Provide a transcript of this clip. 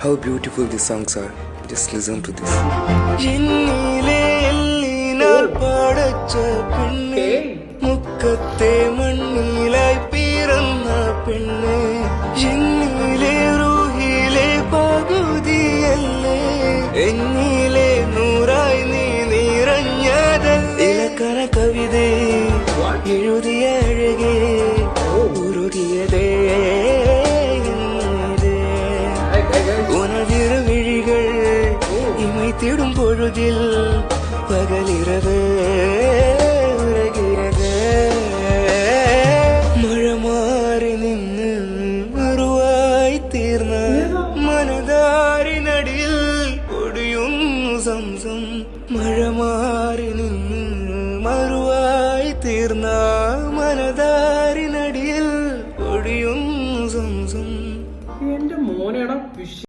How beautiful these songs are. Just listen to this. എന്നിലെ എല്ലിനാൽ പടച്ച പെണ്ണെ, മുക്കത്തെ മണ്ണിലായി പിറന്ന പെണ്ണെ, എന്നിലെ റൂഹിലെ പകുതിയല്ലേ, എന്നിലെ നൂറായി നീ നിറഞ്ഞതല്ലേ. ഇലക്കണ കവിതേ എഴുതിയ അഴകേ, ഉരുകിയതേ உனதிரு விழிகள் இமைத்திடும் பொழுதில் பகலிரவு உறகிறது. മഴ മാറി നിന്ന് മറുവായി തീർന്ന മനതാരിനടിയിൽ ഒടിയുന്നു സംസം. മഴ മാറി നിന്ന് മറുവായി തീർന്ന